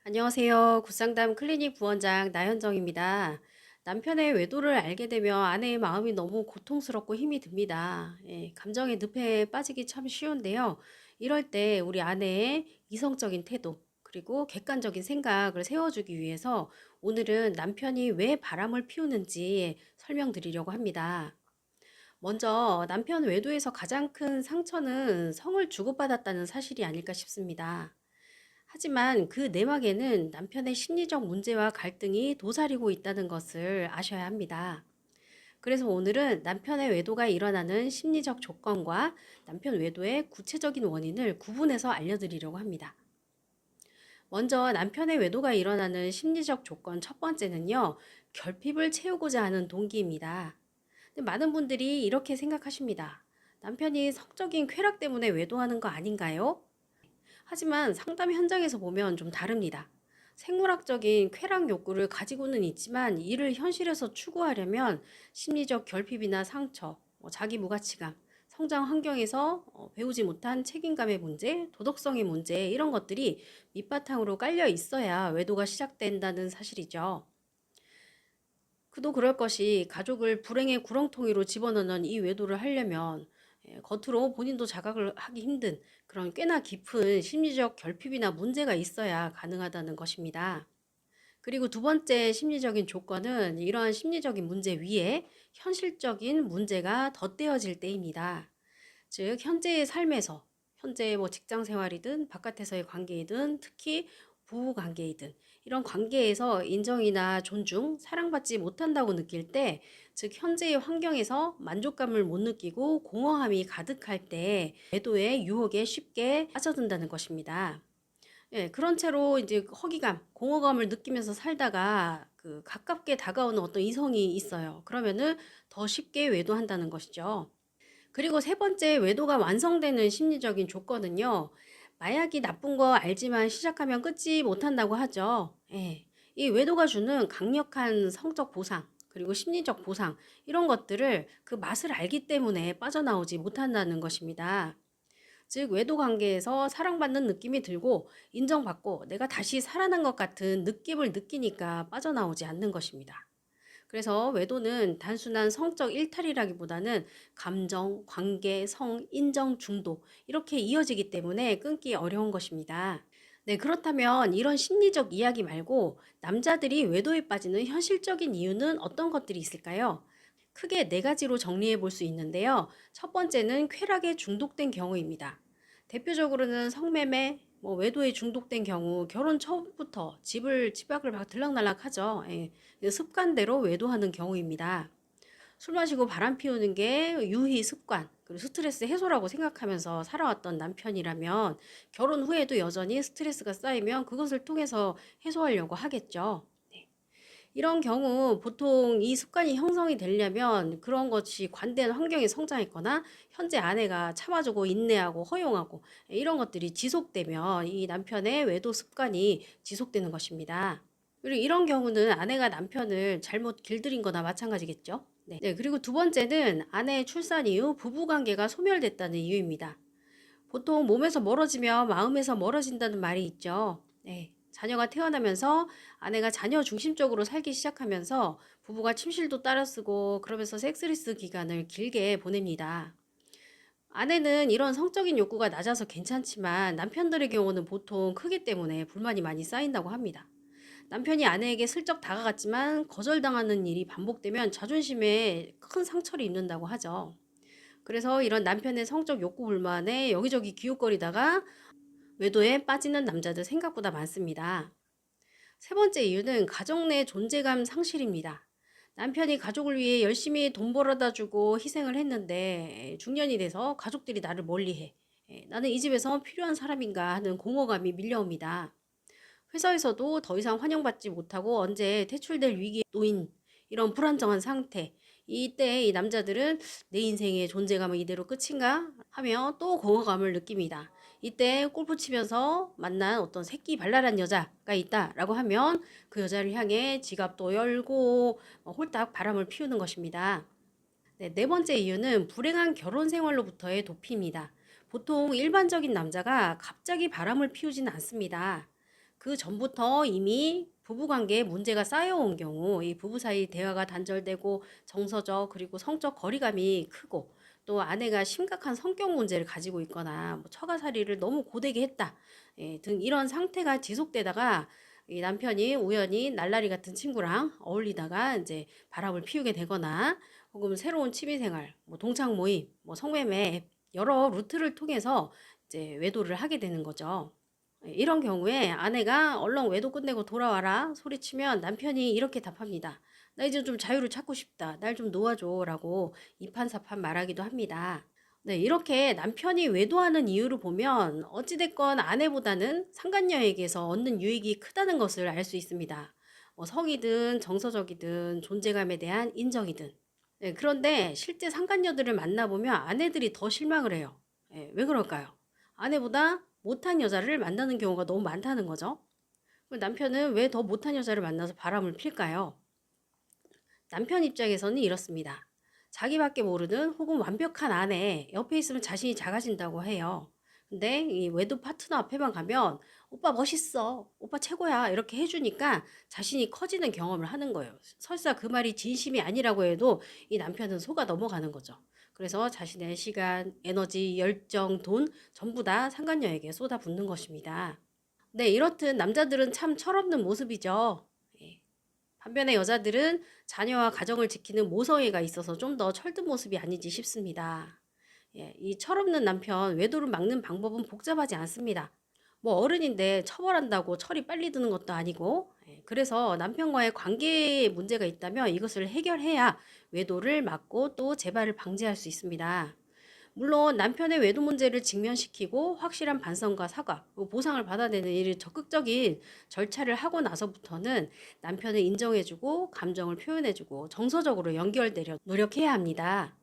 안녕하세요. 굿상담 클리닉 부원장 나현정입니다. 남편의 외도를 알게 되면 아내의 마음이 너무 고통스럽고 힘이 듭니다. 감정의 늪에 빠지기 참 쉬운데요. 이럴 때 우리 아내의 이성적인 태도, 그리고 객관적인 생각을 세워주기 위해서 오늘은 남편이 왜 바람을 피우는지 설명드리려고 합니다. 먼저 남편 외도에서 가장 큰 상처는 성을 주고받았다는 사실이 아닐까 싶습니다. 하지만 그 내막에는 남편의 심리적 문제와 갈등이 도사리고 있다는 것을 아셔야 합니다. 그래서 오늘은 남편의 외도가 일어나는 심리적 조건과 남편 외도의 구체적인 원인을 구분해서 알려드리려고 합니다. 먼저 남편의 외도가 일어나는 심리적 조건 첫 번째는요, 결핍을 채우고자 하는 동기입니다. 근데 많은 분들이 이렇게 생각하십니다. 남편이 성적인 쾌락 때문에 외도하는 거 아닌가요? 하지만 상담 현장에서 보면 좀 다릅니다. 생물학적인 쾌락 욕구를 가지고는 있지만 이를 현실에서 추구하려면 심리적 결핍이나 상처, 자기 무가치감, 성장 환경에서 배우지 못한 책임감의 문제, 도덕성의 문제 이런 것들이 밑바탕으로 깔려 있어야 외도가 시작된다는 사실이죠. 그도 그럴 것이 가족을 불행의 구렁텅이로 집어넣는 이 외도를 하려면 겉으로 본인도 자각을 하기 힘든 그런 꽤나 깊은 심리적 결핍이나 문제가 있어야 가능하다는 것입니다. 그리고 두 번째 심리적인 조건은 이러한 심리적인 문제 위에 현실적인 문제가 덧대어질 때입니다. 즉 현재의 삶에서 현재 직장 생활이든 바깥에서의 관계이든 특히 부부 관계이든 이런 관계에서 인정이나 존중, 사랑받지 못한다고 느낄 때, 즉 현재의 환경에서 만족감을 못 느끼고 공허함이 가득할 때 외도의 유혹에 쉽게 빠져든다는 것입니다. 그런 채로 이제 허기감, 공허감을 느끼면서 살다가 그 가깝게 다가오는 어떤 이성이 있어요. 그러면은 더 쉽게 외도한다는 것이죠. 그리고 세 번째 외도가 완성되는 심리적인 조건은요. 마약이 나쁜 거 알지만 시작하면 끊지 못한다고 하죠. 이 외도가 주는 강력한 성적 보상, 그리고 심리적 보상, 이런 것들을 그 맛을 알기 때문에 빠져나오지 못한다는 것입니다. 즉, 외도 관계에서 사랑받는 느낌이 들고 인정받고 내가 다시 살아난 것 같은 느낌을 느끼니까 빠져나오지 않는 것입니다. 그래서 외도는 단순한 성적 일탈이라기보다는 감정, 관계, 성, 인정, 중독 이렇게 이어지기 때문에 끊기 어려운 것입니다. 네, 그렇다면 이런 심리적 이야기 말고 남자들이 외도에 빠지는 현실적인 이유는 어떤 것들이 있을까요? 크게 네 가지로 정리해 볼 수 있는데요. 첫 번째는 쾌락에 중독된 경우입니다. 대표적으로는 성매매, 외도에 중독된 경우 결혼 처음부터 집 밖을 막 들락날락 하죠. 습관대로 외도하는 경우입니다. 술 마시고 바람 피우는 게 유희 습관, 그리고 스트레스 해소라고 생각하면서 살아왔던 남편이라면 결혼 후에도 여전히 스트레스가 쌓이면 그것을 통해서 해소하려고 하겠죠. 네. 이런 경우 보통 이 습관이 형성이 되려면 그런 것이 관대한 환경에 성장했거나 현재 아내가 참아주고 인내하고 허용하고 이런 것들이 지속되면 이 남편의 외도 습관이 지속되는 것입니다. 그리고 이런 경우는 아내가 남편을 잘못 길들인 거나 마찬가지겠죠. 네, 그리고 두 번째는 아내의 출산 이후 부부관계가 소멸됐다는 이유입니다. 보통 몸에서 멀어지면 마음에서 멀어진다는 말이 있죠. 네. 자녀가 태어나면서 아내가 자녀 중심적으로 살기 시작하면서 부부가 침실도 따라 쓰고 그러면서 섹스리스 기간을 길게 보냅니다. 아내는 이런 성적인 욕구가 낮아서 괜찮지만 남편들의 경우는 보통 크기 때문에 불만이 많이 쌓인다고 합니다. 남편이 아내에게 슬쩍 다가갔지만 거절당하는 일이 반복되면 자존심에 큰 상처를 입는다고 하죠. 그래서 이런 남편의 성적 욕구 불만에 여기저기 기웃거리다가 외도에 빠지는 남자들 생각보다 많습니다. 세 번째 이유는 가족 내 존재감 상실입니다. 남편이 가족을 위해 열심히 돈 벌어다 주고 희생을 했는데 중년이 돼서 가족들이 나를 멀리해. 나는 이 집에서 필요한 사람인가 하는 공허감이 밀려옵니다. 회사에서도 더 이상 환영받지 못하고 언제 퇴출될 위기에 놓인 이런 불안정한 상태. 이때 이 남자들은 내 인생의 존재감은 이대로 끝인가 하며 또 공허감을 느낍니다. 이때 골프 치면서 만난 어떤 새끼 발랄한 여자가 있다라고 하면 그 여자를 향해 지갑도 열고 홀딱 바람을 피우는 것입니다. 네, 네 번째 이유는 불행한 결혼 생활로부터의 도피입니다. 보통 일반적인 남자가 갑자기 바람을 피우지는 않습니다. 그 전부터 이미 부부관계에 문제가 쌓여온 경우 이 부부 사이 대화가 단절되고 정서적 그리고 성적 거리감이 크고 또 아내가 심각한 성격 문제를 가지고 있거나 뭐 처가살이를 너무 고되게 했다 등 이런 상태가 지속되다가 이 남편이 우연히 날라리 같은 친구랑 어울리다가 이제 바람을 피우게 되거나 혹은 새로운 취미생활, 뭐 동창 모임, 뭐 성매매 앱 여러 루트를 통해서 이제 외도를 하게 되는 거죠. 이런 경우에 아내가 "얼른 외도 끝내고 돌아와라." 소리치면 남편이 이렇게 답합니다. "나 이제 좀 자유를 찾고 싶다. 날 좀 놓아줘." 라고 이판사판 말하기도 합니다. 네, 이렇게 남편이 외도하는 이유를 보면 어찌됐건 아내보다는 상간녀에게서 얻는 유익이 크다는 것을 알 수 있습니다. 뭐 성이든 정서적이든 존재감에 대한 인정이든. 네, 그런데 실제 상간녀들을 만나보면 아내들이 더 실망을 해요. 왜 그럴까요? 아내보다 못한 여자를 만나는 경우가 너무 많다는 거죠. 그럼 남편은 왜 더 못한 여자를 만나서 바람을 필까요? 남편 입장에서는 이렇습니다. 자기밖에 모르는 혹은 완벽한 아내 옆에 있으면 자신이 작아진다고 해요. 근데 이 외도 파트너 앞에만 가면 오빠 멋있어, 오빠 최고야 이렇게 해주니까 자신이 커지는 경험을 하는 거예요. 설사 그 말이 진심이 아니라고 해도 이 남편은 속아 넘어가는 거죠. 그래서 자신의 시간, 에너지, 열정, 돈 전부 다 상간녀에게 쏟아붓는 것입니다. 네, 이렇듯 남자들은 참 철없는 모습이죠. 예. 반면에 여자들은 자녀와 가정을 지키는 모성애가 있어서 좀 더 철든 모습이 아닌지 싶습니다. 예, 이 철없는 남편 외도를 막는 방법은 복잡하지 않습니다. 뭐 어른인데 처벌한다고 철이 빨리 드는 것도 아니고, 그래서 남편과의 관계에 문제가 있다면 이것을 해결해야 외도를 막고 또 재발을 방지할 수 있습니다. 물론 남편의 외도 문제를 직면시키고 확실한 반성과 사과, 그리고 보상을 받아내는 이 적극적인 절차를 하고 나서부터는 남편을 인정해주고 감정을 표현해주고 정서적으로 연결되려 노력해야 합니다.